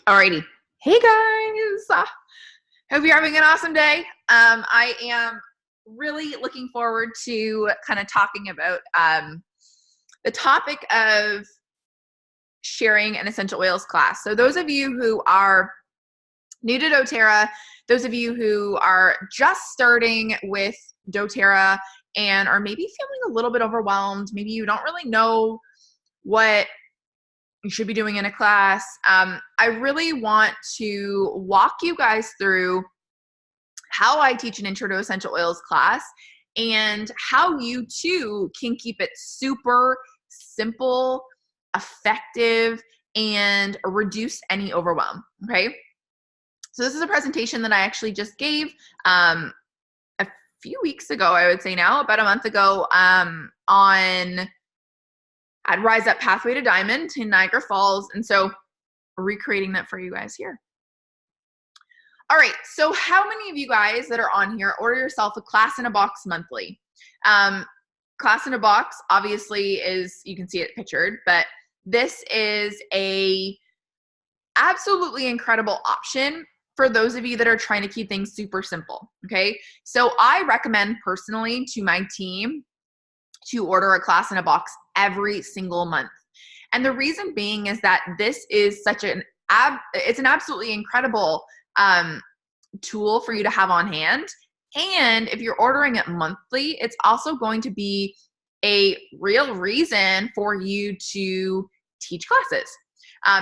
Alrighty. Hey guys. Hope you're having an awesome day. I am really looking forward to kind of talking about the topic of sharing an essential oils class. So those of you who are new to doTERRA, those of you who are just starting with doTERRA and are maybe feeling a little bit overwhelmed, maybe you don't really know what you should be doing in a class. I really want to walk you guys through how I teach an Intro to Essential Oils class and how you too can keep it super simple, effective, and reduce any overwhelm, okay? So this is a presentation that I actually just gave a few weeks ago, I would say now, about a month ago, on at Rise Up Pathway to Diamond in Niagara Falls. And so recreating that for you guys here. All right, so how many of you guys that are on here order yourself a class in a box monthly? Class in a box obviously is, you can see it pictured, but this is a absolutely incredible option for those of you that are trying to keep things super simple, okay? So I recommend personally to my team to order a class in a box every single month. And the reason being is that this is such it's an absolutely incredible tool for you to have on hand. And if you're ordering it monthly, it's also going to be a real reason for you to teach classes.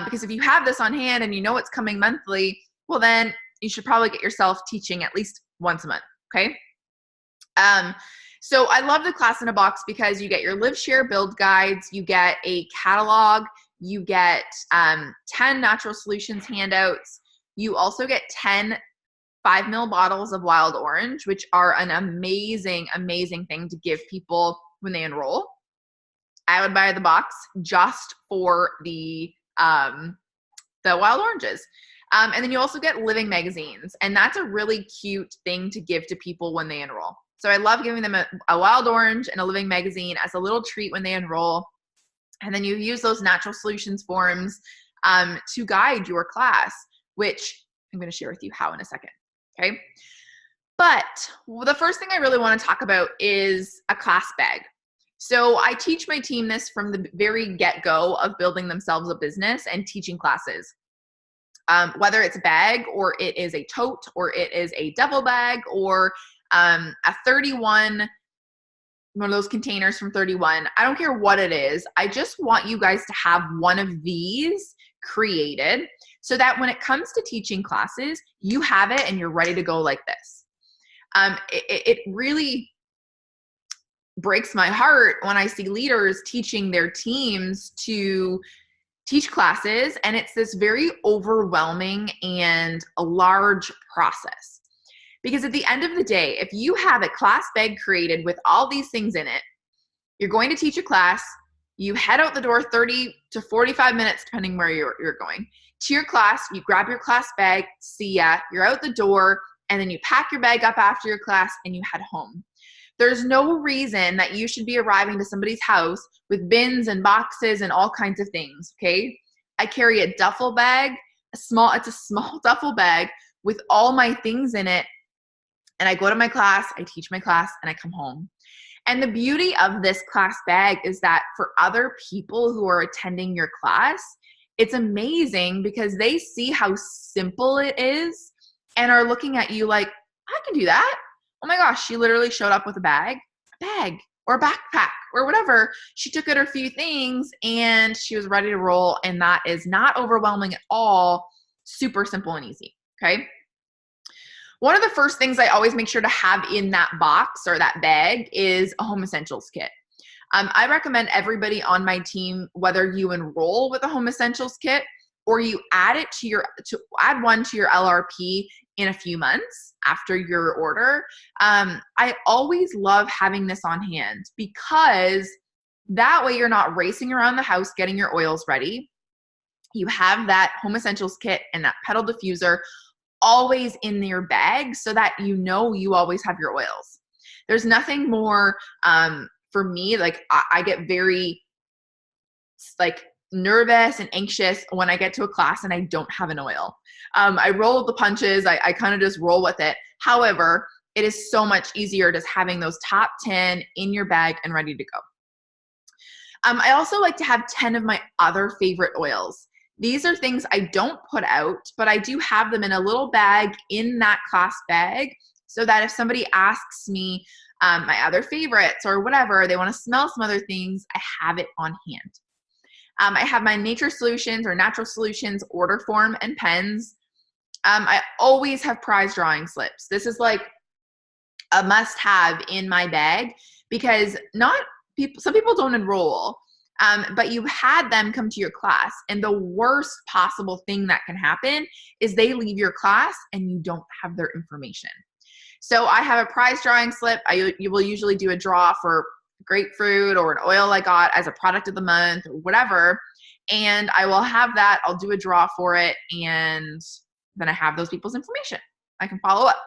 Because if you have this on hand and you know it's coming monthly, well then you should probably get yourself teaching at least once a month, okay? So I love the class in a box because you get your live, share, build guides, you get a catalog, you get 10 natural solutions handouts. You also get 10 5 ml bottles of wild orange, which are an amazing, amazing thing to give people when they enroll. I would buy the box just for the wild oranges. And then you also get living magazines, and that's a really cute thing to give to people when they enroll. So I love giving them a wild orange and a living magazine as a little treat when they enroll. And then you use those natural solutions forms to guide your class, which I'm going to share with you how in a second, okay? But the first thing I really want to talk about is a class bag. So I teach my team this from the very get-go of building themselves a business and teaching classes. Whether it's a bag or it is a tote or it is a duffel bag or a 31, one of those containers from 31. I don't care what it is. I just want you guys to have one of these created so that when it comes to teaching classes, you have it and you're ready to go like this. It really breaks my heart when I see leaders teaching their teams to teach classes, and it's this very overwhelming and a large process. Because at the end of the day, if you have a class bag created with all these things in it, you're going to teach a class, you head out the door 30 to 45 minutes, depending where you're going, to your class, you grab your class bag, see ya, you're out the door, and then you pack your bag up after your class and you head home. There's no reason that you should be arriving to somebody's house with bins and boxes and all kinds of things, okay? I carry a duffel bag, it's a small duffel bag with all my things in it, and I go to my class, I teach my class, and I come home. And the beauty of this class bag is that for other people who are attending your class, it's amazing because they see how simple it is and are looking at you like, I can do that. Oh my gosh, she literally showed up with a bag or a backpack or whatever. She took out her few things and she was ready to roll, and that is not overwhelming at all, super simple and easy, okay? One of the first things I always make sure to have in that box or that bag is a home essentials kit. I recommend everybody on my team, whether you enroll with a home essentials kit or you add one to your LRP in a few months after your order. I always love having this on hand because that way you're not racing around the house getting your oils ready. You have that home essentials kit and that pedal diffuser always in your bag so that you know you always have your oils. There's nothing more for me, like I get very like nervous and anxious when I get to a class and I don't have an oil. I roll with the punches. I kind of just roll with it. However, it is so much easier just having those top 10 in your bag and ready to go. I also like to have 10 of my other favorite oils. These are things I don't put out, but I do have them in a little bag in that class bag so that if somebody asks me my other favorites or whatever, they want to smell some other things, I have it on hand. I have my Nature Solutions or Natural Solutions order form and pens. I always have prize drawing slips. This is like a must-have in my bag because some people don't enroll, but you had them come to your class, and the worst possible thing that can happen is they leave your class and you don't have their information. So I have a prize drawing slip. You will usually do a draw for grapefruit or an oil I got as a product of the month or whatever, and I will have that. I'll do a draw for it, and then I have those people's information. I can follow up.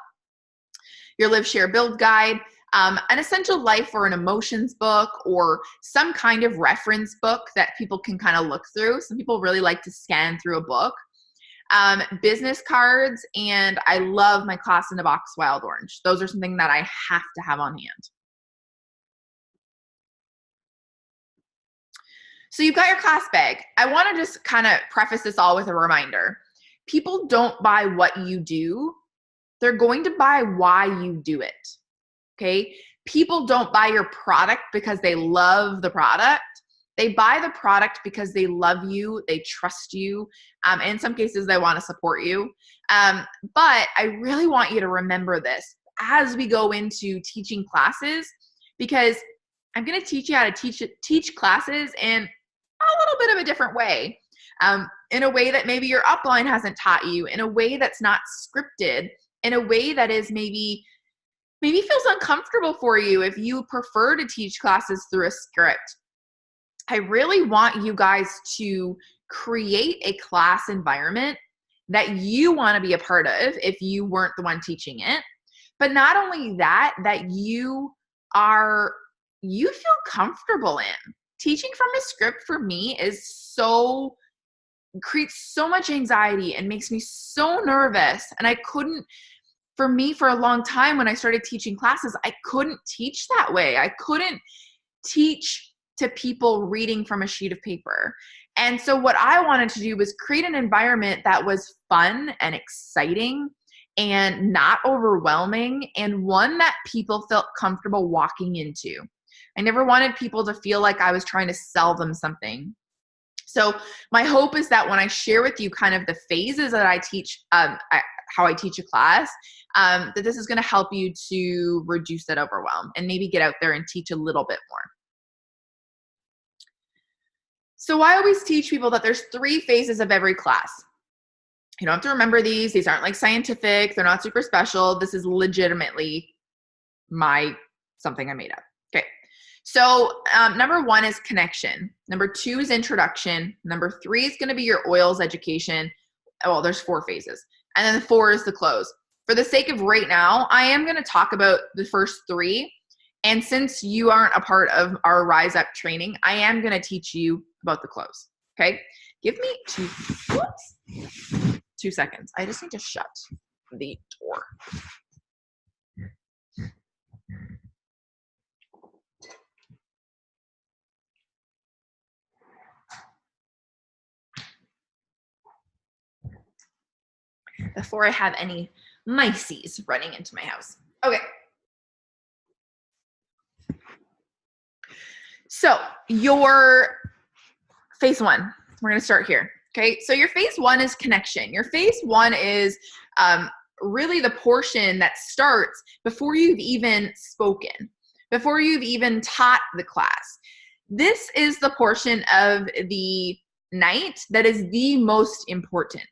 Your Live, Share, Build guide, an essential life or an emotions book or some kind of reference book that people can kind of look through. Some people really like to scan through a book. Business cards, and I love my Class in a Box Wild Orange. Those are something that I have to have on hand. So you've got your class bag. I want to just kind of preface this all with a reminder. People don't buy what you do. They're going to buy why you do it. Okay? People don't buy your product because they love the product. They buy the product because they love you, they trust you, and in some cases they want to support you. But I really want you to remember this as we go into teaching classes, because I'm going to teach you how to teach classes in a little bit of a different way, in a way that maybe your upline hasn't taught you, in a way that's not scripted, in a way that is maybe feels uncomfortable for you if you prefer to teach classes through a script. I really want you guys to create a class environment that you want to be a part of if you weren't the one teaching it. But not only that, that you feel comfortable in. Teaching from a script for me creates so much anxiety and makes me so nervous. And for a long time when I started teaching classes, I couldn't teach that way. I couldn't teach to people reading from a sheet of paper. And so what I wanted to do was create an environment that was fun and exciting and not overwhelming, and one that people felt comfortable walking into. I never wanted people to feel like I was trying to sell them something. So my hope is that when I share with you kind of the phases that I teach, how I teach a class, that this is going to help you to reduce that overwhelm and maybe get out there and teach a little bit more. So I always teach people that there's 3 phases of every class. You don't have to remember these. These aren't like scientific. They're not super special. This is legitimately something I made up. Okay. So number 1 is connection. Number 2 is introduction. Number 3 is going to be your oils education. Well, there's 4 phases. And then 4 is the close. For the sake of right now, I am going to talk about the first 3. And since you aren't a part of our Rise Up training, I am going to teach you about the close. Okay? Give me 2 seconds. I just need to shut the door. Before I have any mices running into my house. Okay. So your phase 1, we're going to start here. Okay. So your phase 1 is connection. Your phase 1 is really the portion that starts before you've even spoken, before you've even taught the class. This is the portion of the night that is the most important.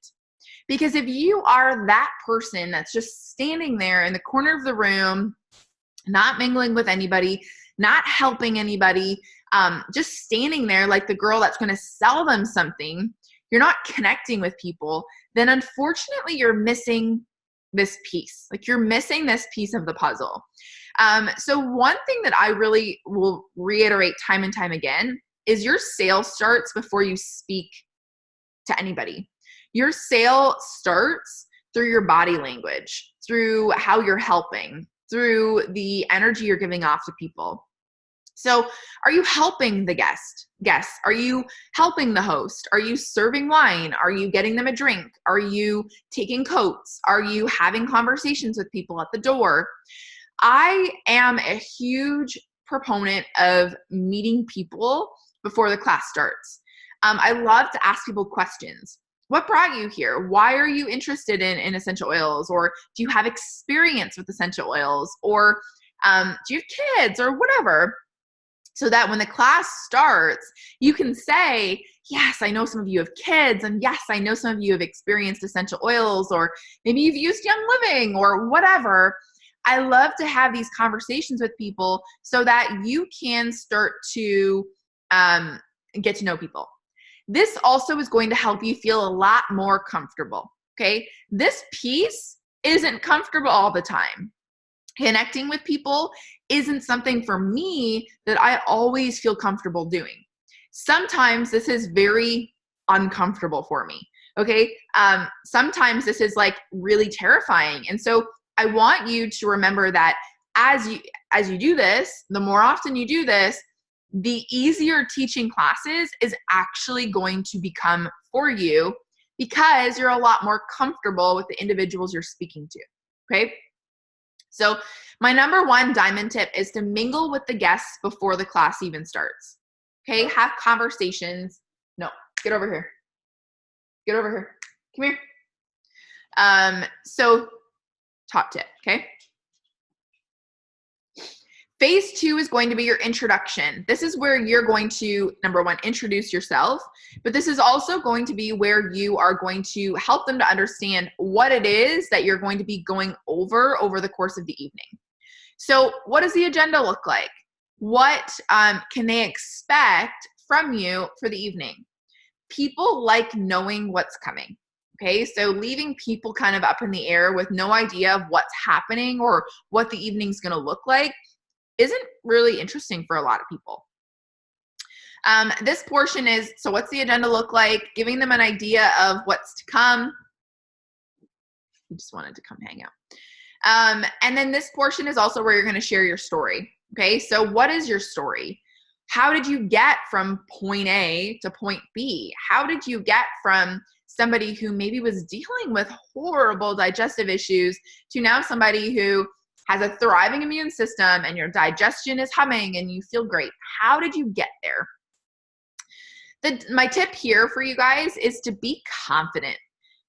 Because if you are that person that's just standing there in the corner of the room, not mingling with anybody, not helping anybody, just standing there like the girl that's going to sell them something, you're not connecting with people, then unfortunately you're missing this piece. Like you're missing this piece of the puzzle. So one thing that I really will reiterate time and time again is your sale starts before you speak to anybody. Your sale starts through your body language, through how you're helping, through the energy you're giving off to people. So are you helping the guests? Are you helping the host? Are you serving wine? Are you getting them a drink? Are you taking coats? Are you having conversations with people at the door? I am a huge proponent of meeting people before the class starts. I love to ask people questions. What brought you here? Why are you interested in essential oils? Or do you have experience with essential oils? Or do you have kids or whatever? So that when the class starts, you can say, yes, I know some of you have kids, and yes, I know some of you have experienced essential oils, or maybe you've used Young Living or whatever. I love to have these conversations with people so that you can start to get to know people. This also is going to help you feel a lot more comfortable, okay? This piece isn't comfortable all the time. Connecting with people isn't something for me that I always feel comfortable doing. Sometimes this is very uncomfortable for me, okay? Sometimes this is like really terrifying. And so I want you to remember that as you do this, the more often you do this, the easier teaching classes is actually going to become for you because you're a lot more comfortable with the individuals you're speaking to, okay? So my number one diamond tip is to mingle with the guests before the class even starts, okay? Have conversations. No, get over here. Get over here. Come here. So top tip, okay? Phase 2 is going to be your introduction. This is where you're going to, number one, introduce yourself, but this is also going to be where you are going to help them to understand what it is that you're going to be going over the course of the evening. So what does the agenda look like? What can they expect from you for the evening? People like knowing what's coming. Okay, so leaving people kind of up in the air with no idea of what's happening or what the evening's going to look like isn't really interesting for a lot of people. This portion is, so what's the agenda look like? Giving them an idea of what's to come. You just wanted to come hang out. And then this portion is also where you're going to share your story. Okay, so what is your story? How did you get from point A to point B? How did you get from somebody who maybe was dealing with horrible digestive issues to now somebody who has a thriving immune system and your digestion is humming and you feel great? How did you get there? My tip here for you guys is to be confident.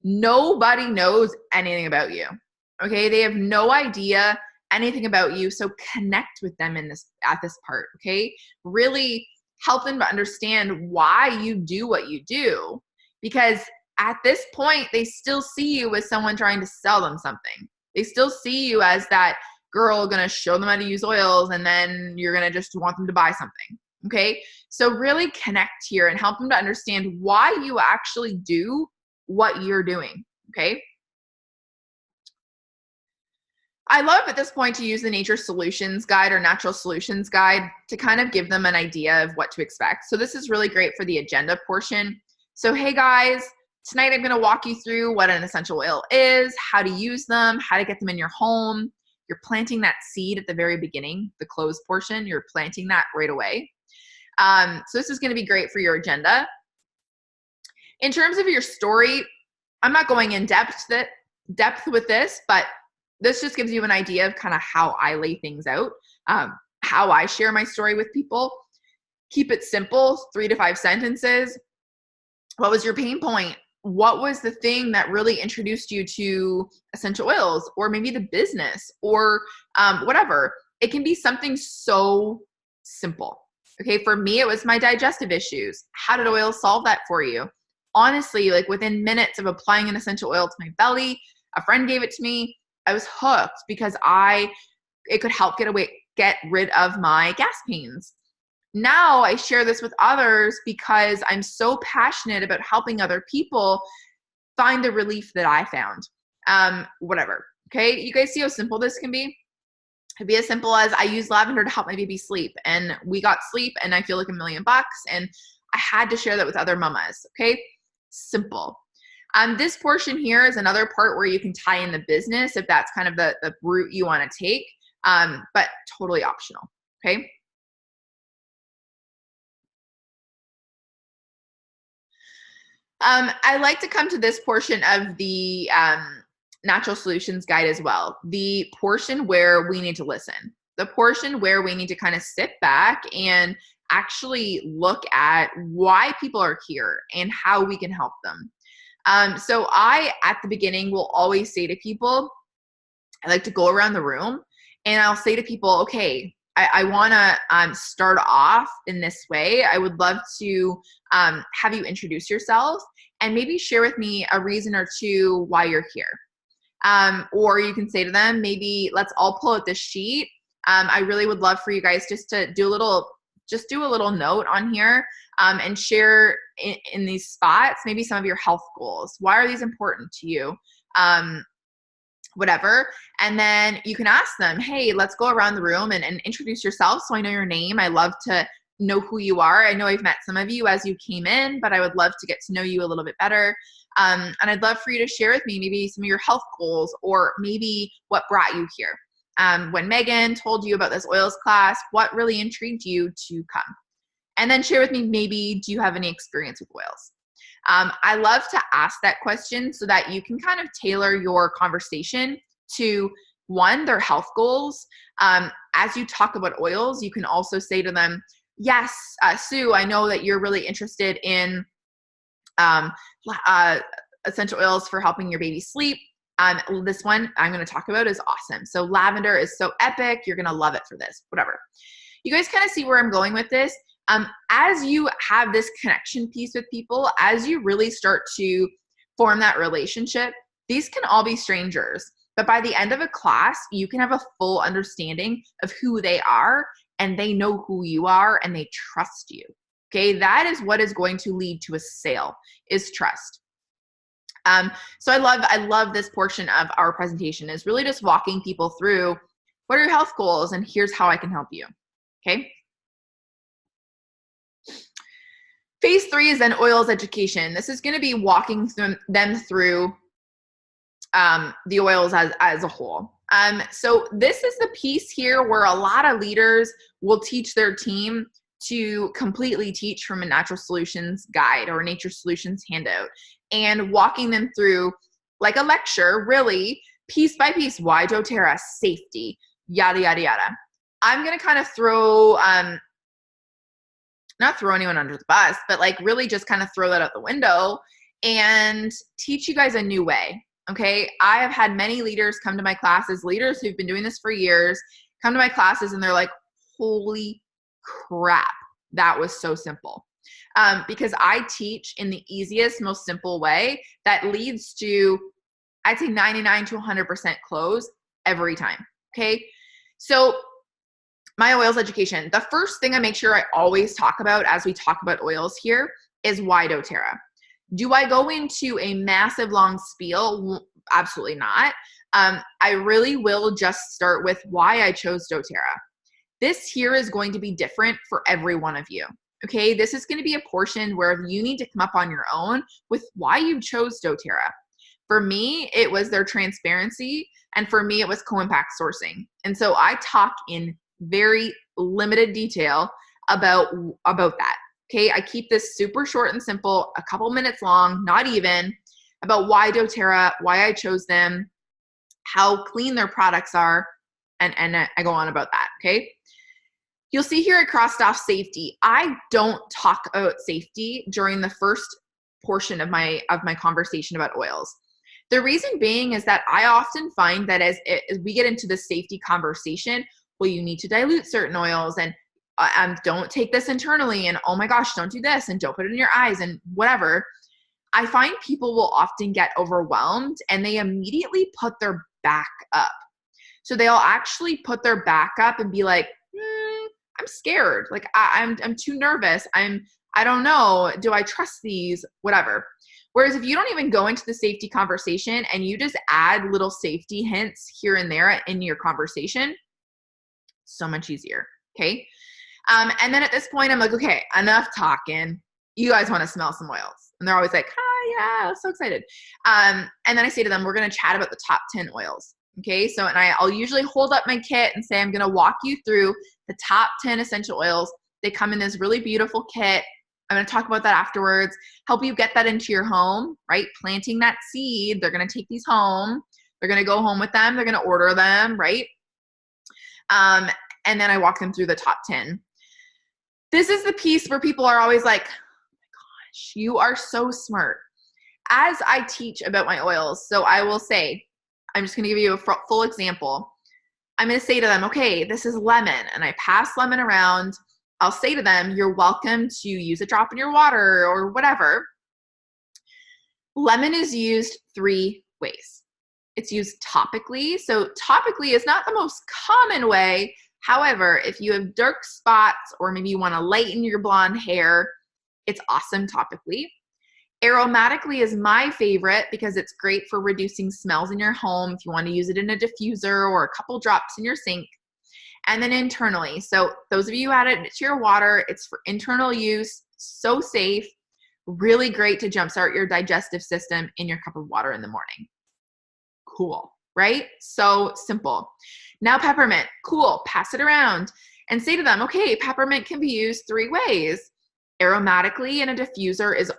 Nobody knows anything about you, okay? They have no idea anything about you, so connect with them at this part, okay? Really help them to understand why you do what you do, because at this point, they still see you as someone trying to sell them something. They still see you as that girl gonna show them how to use oils and then you're gonna just want them to buy something, okay? So really connect here and help them to understand why you actually do what you're doing, okay? I love at this point to use the Nature Solutions Guide or Natural Solutions Guide to kind of give them an idea of what to expect. So this is really great for the agenda portion. So hey guys, tonight I'm going to walk you through what an essential oil is, how to use them, how to get them in your home. You're planting that seed at the very beginning, the closed portion, you're planting that right away. So this is going to be great for your agenda. In terms of your story, I'm not going in depth with this, but this just gives you an idea of kind of how I lay things out, how I share my story with people. Keep it simple, 3 to 5 sentences. What was your pain point? What was the thing that really introduced you to essential oils, or maybe the business, or whatever? It can be something so simple. Okay, for me, it was my digestive issues. How did oils solve that for you? Honestly, like within minutes of applying an essential oil to my belly, a friend gave it to me. I was hooked because it could help get rid of my gas pains. Now I share this with others because I'm so passionate about helping other people find the relief that I found. Whatever. Okay, you guys see how simple this can be? It'd be as simple as I use lavender to help my baby sleep, and we got sleep and I feel like $1,000,000, and I had to share that with other mamas. Okay. Simple. This portion here is another part where you can tie in the business if that's kind of the route you want to take, but totally optional. Okay. I like to come to this portion of the natural solutions guide as well. The portion where we need to listen, the portion where we need to kind of sit back and actually look at why people are here and how we can help them. So I, at the beginning, will always say to people, I like to go around the room and I'll say to people, okay, I want to start off in this way. I would love to have you introduce yourself and maybe share with me a reason or two why you're here. Or you can say to them, maybe let's all pull out this sheet. I really would love for you guys just to do a little note on here and share in these spots, maybe some of your health goals. Why are these important to you? Whatever. And then you can ask them, hey, let's go around the room and introduce yourself so I know your name. I love to know who you are. I know I've met some of you as you came in, but I would love to get to know you a little bit better. And I'd love for you to share with me maybe some of your health goals or maybe what brought you here. When Megan told you about this oils class, what really intrigued you to come? And then share with me, maybe, do you have any experience with oils? I love to ask that question so that you can kind of tailor your conversation to, one, their health goals. As you talk about oils, you can also say to them, yes, Sue, I know that you're really interested in essential oils for helping your baby sleep. This one I'm going to talk about is awesome. So lavender is so epic. You're going to love it for this, whatever. You guys kind of see where I'm going with this. As you have this connection piece with people, as you really start to form that relationship, these can all be strangers. But by the end of a class, you can have a full understanding of who they are, and they know who you are, and they trust you. Okay, that is what is going to lead to a sale, is trust. So I love this portion of our presentation, is really just walking people through what are your health goals, and here's how I can help you. Okay. Phase 3 is then oils education. This is going to be walking them through the oils as a whole. So this is the piece here where a lot of leaders will teach their team to completely teach from a natural solutions guide or a nature solutions handout, and walking them through like a lecture, really piece by piece. Why doTERRA? Safety, yada, yada, yada. I'm going to kind of throw, not throw anyone under the bus, but like really just kind of throw that out the window and teach you guys a new way. Okay. I have had many leaders come to my classes, leaders who've been doing this for years, come to my classes and they're like, holy crap, that was so simple. Because I teach in the easiest, most simple way that leads to, I'd say 99 to 100% close every time. Okay. So my oils education, the first thing I make sure I always talk about as we talk about oils here is why doTERRA. Do I go into a massive long spiel? Absolutely not. I really will just start with why I chose doTERRA. This here is going to be different for every one of you. Okay, this is going to be a portion where you need to come up on your own with why you chose doTERRA. For me, it was their transparency, and for me, it was co-impact sourcing. And so I talk in very limited detail about that. Okay, I keep this super short and simple, a couple minutes long, not even, about why doTERRA, why I chose them, how clean their products are, and I go on about that. Okay. You'll see here I crossed off safety. I don't talk about safety during the first portion of my conversation about oils. The reason being is that I often find that as we get into the safety conversation, well, you need to dilute certain oils, and don't take this internally, and oh my gosh, don't do this, and don't put it in your eyes, and whatever. I find people will often get overwhelmed and they immediately put their back up. So they'll actually put their back up and be like, I'm scared. Like I'm too nervous. I don't know. Do I trust these? Whatever. Whereas if you don't even go into the safety conversation and you just add little safety hints here and there in your conversation, So much easier. Okay. And then at this point, I'm like, okay, enough talking. You guys want to smell some oils. And they're always like, hi, yeah, I'm so excited. And then I say to them, we're going to chat about the top 10 oils. Okay. So, and I'll usually hold up my kit and say, I'm going to walk you through the top 10 essential oils. They come in this really beautiful kit. I'm going to talk about that afterwards, help you get that into your home, right? Planting that seed. They're going to take these home. They're going to go home with them. They're going to order them, right? And then I walk them through the top 10. This is the piece where people are always like, oh my gosh, you are so smart. As I teach about my oils, so I will say, I'm just going to give you a full example. I'm going to say to them, okay, this is lemon, and I pass lemon around. I'll say to them, you're welcome to use a drop in your water or whatever. Lemon is used 3 ways. It's used topically. So topically is not the most common way. However, if you have dark spots or maybe you want to lighten your blonde hair, it's awesome topically. Aromatically is my favorite because it's great for reducing smells in your home if you want to use it in a diffuser or a couple drops in your sink. And then internally, so those of you who add it to your water, it's for internal use, so safe, really great to jumpstart your digestive system in your cup of water in the morning. Cool, right? So simple. Now peppermint, cool, pass it around and say to them, okay, peppermint can be used 3 ways. Aromatically in a diffuser is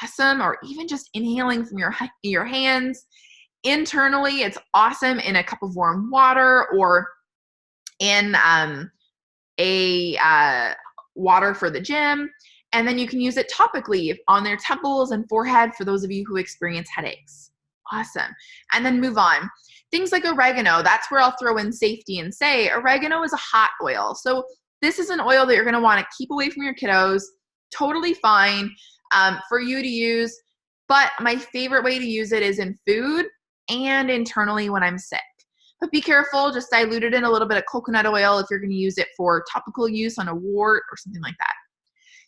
awesome, or even just inhaling from your hands. Internally, it's awesome in a cup of warm water or in water for the gym. And then you can use it topically on their temples and forehead for those of you who experience headaches. Awesome. And then move on. Things like oregano, that's where I'll throw in safety and say oregano is a hot oil. So this is an oil that you're going to want to keep away from your kiddos. Totally fine for you to use. But my favorite way to use it is in food and internally when I'm sick. But be careful, just dilute it in a little bit of coconut oil if you're going to use it for topical use on a wart or something like that.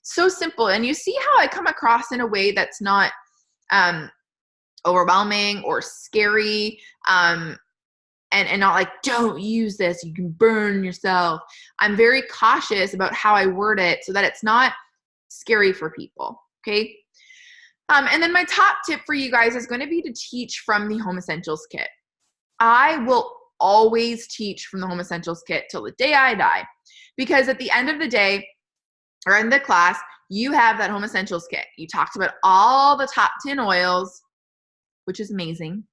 So simple. And you see how I come across in a way that's not overwhelming or scary and not like, don't use this, you can burn yourself. I'm very cautious about how I word it so that it's not scary for people, okay? And then my top tip for you guys is going to be to teach from the Home Essentials Kit. I will always teach from the Home Essentials Kit till the day I die, because at the end of the day or in the class, you have that Home Essentials Kit. You talked about all the top 10 oils, which is amazing.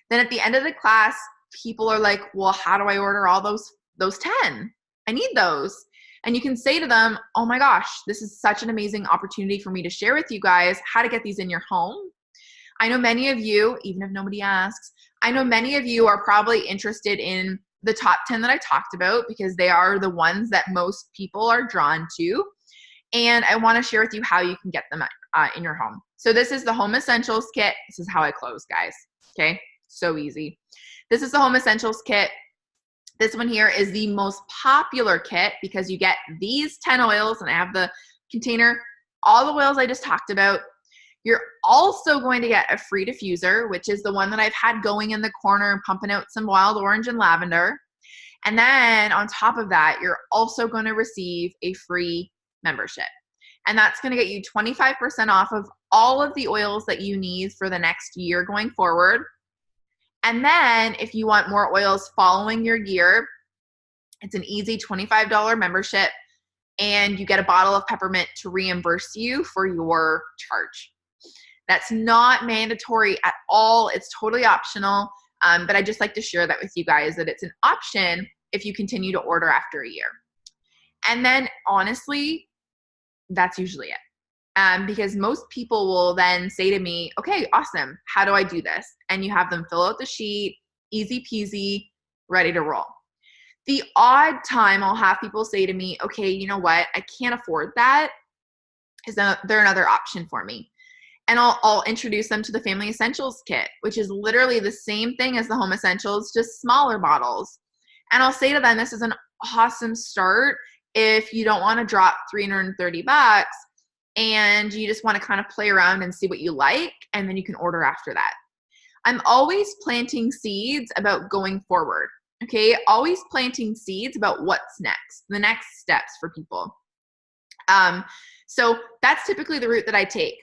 Then at the end of the class, people are like, well, how do I order all those 10? I need those. And you can say to them, oh my gosh, this is such an amazing opportunity for me to share with you guys how to get these in your home. I know many of you, even if nobody asks, I know many of you are probably interested in the top 10 that I talked about because they are the ones that most people are drawn to. And I want to share with you how you can get them in your home. So this is the Home Essentials Kit. This is how I close, guys. Okay, so easy. This is the Home Essentials Kit. This one here is the most popular kit because you get these 10 oils, and I have the container, all the oils I just talked about. You're also going to get a free diffuser, which is the one that I've had going in the corner, pumping out some wild orange and lavender. And then on top of that, you're also going to receive a free membership. And that's going to get you 25% off of all of the oils that you need for the next year going forward. And then if you want more oils following your year, it's an easy $25 membership, and you get a bottle of peppermint to reimburse you for your charge. That's not mandatory at all. It's totally optional, but I just like to share that with you guys that it's an option if you continue to order after a year. And then honestly, that's usually it. Because most people will then say to me, okay, awesome, how do I do this? And you have them fill out the sheet, easy peasy, ready to roll. The odd time I'll have people say to me, okay, you know what, I can't afford that. Is there another option for me? And I'll introduce them to the Family Essentials Kit, which is literally the same thing as the Home Essentials, just smaller bottles. And I'll say to them, this is an awesome start if you don't want to drop $330 and you just want to kind of play around and see what you like, and then you can order after that. I'm always planting seeds about going forward. Okay, always planting seeds about what's next, the next steps for people. So that's typically the route that I take.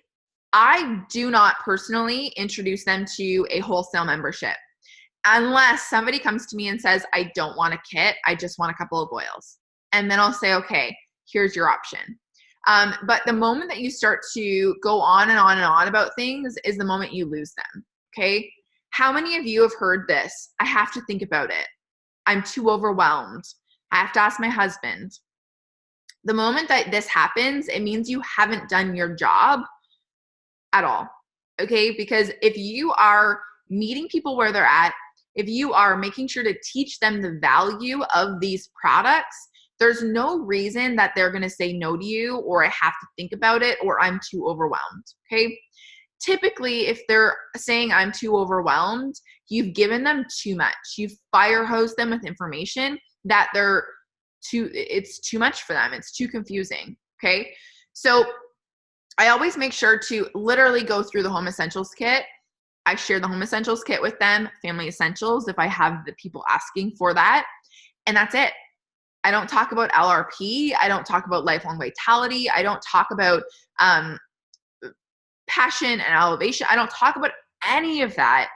I do not personally introduce them to a wholesale membership unless somebody comes to me and says, I don't want a kit, I just want a couple of oils. And then I'll say, okay, here's your option. But the moment that you start to go on and on and on about things is the moment you lose them, okay? How many of you have heard this? I have to think about it. I'm too overwhelmed. I have to ask my husband. The moment that this happens, it means you haven't done your job at all, okay? Because if you are meeting people where they're at, if you are making sure to teach them the value of these products, there's no reason that they're going to say no to you, or I have to think about it, or I'm too overwhelmed, okay? Typically, if they're saying I'm too overwhelmed, you've given them too much. You've fire hosed them with information that it's too much for them. It's too confusing, okay? So I always make sure to literally go through the Home Essentials kit. I share the Home Essentials kit with them, Family Essentials, if I have the people asking for that, and that's it. I don't talk about LRP. I don't talk about lifelong vitality. I don't talk about passion and elevation. I don't talk about any of that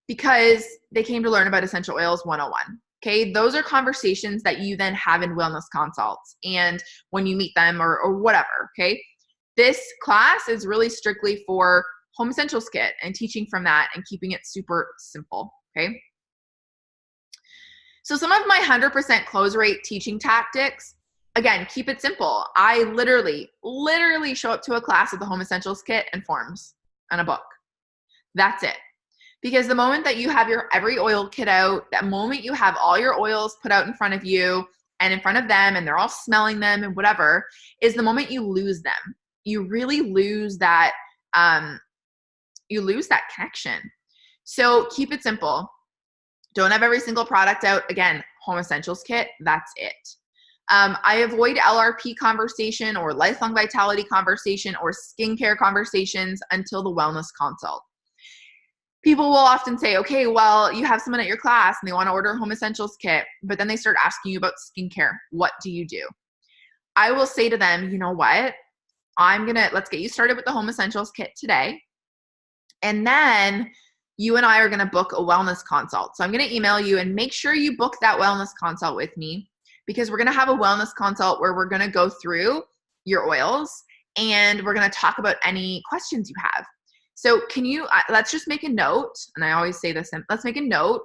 because they came to learn about Essential Oils 101. Okay, those are conversations that you then have in wellness consults and when you meet them or whatever, okay? This class is really strictly for Home Essentials kit and teaching from that and keeping it super simple, okay? So some of my 100% close rate teaching tactics, again, keep it simple. I literally show up to a class with the Home Essentials kit and forms and a book. That's it. Because the moment that you have your every oil kit out, that moment you have all your oils put out in front of you and in front of them and they're all smelling them and whatever, is the moment you lose them. You really lose that, connection. So keep it simple. Don't have every single product out. Again, Home Essentials kit, that's it. I avoid LRP conversation or lifelong vitality conversation or skincare conversations until the wellness consult. People will often say, okay, well, you have someone at your class and they want to order a Home Essentials kit, but then they start asking you about skincare. What do you do? I will say to them, you know what? Let's get you started with the Home Essentials kit today. And then you and I are going to book a wellness consult. So I'm going to email you and make sure you book that wellness consult with me, because we're going to have a wellness consult where we're going to go through your oils and we're going to talk about any questions you have. So let's just make a note. And I always say this, let's make a note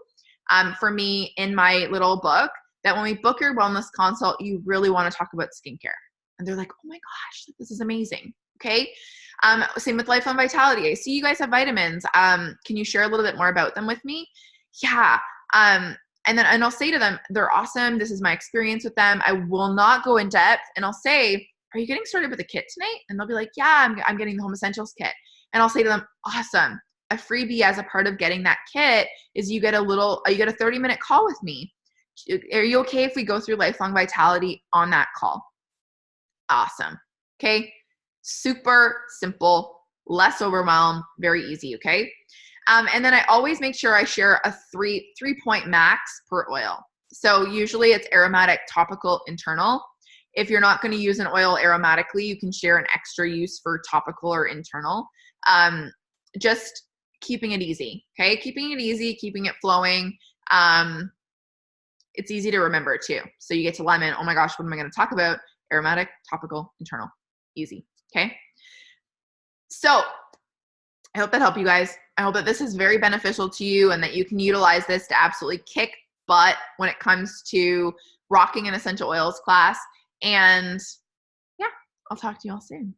for me in my little book that when we book your wellness consult, you really want to talk about skincare. And they're like, oh my gosh, this is amazing. Okay. Same with Lifelong Vitality. I see you guys have vitamins. Can you share a little bit more about them with me? Yeah. And I'll say to them, they're awesome. This is my experience with them. I will not go in depth. And I'll say, are you getting started with a kit tonight? And they'll be like, yeah, I'm getting the Home Essentials kit. And I'll say to them, awesome. A freebie as a part of getting that kit is you get a 30-minute call with me. Are you okay if we go through Lifelong Vitality on that call? Awesome. Okay. Super simple, less overwhelmed, very easy. Okay. And then I always make sure I share a three-point max per oil. So usually it's aromatic, topical, internal. If you're not going to use an oil aromatically, you can share an extra use for topical or internal. Just keeping it easy. Okay. Keeping it easy, keeping it flowing. It's easy to remember too. So you get to lemon. Oh my gosh, what am I going to talk about? Aromatic, topical, internal. Easy. Okay. So I hope that helped you guys. I hope that this is very beneficial to you and that you can utilize this to absolutely kick butt when it comes to rocking an essential oils class. And yeah, I'll talk to you all soon.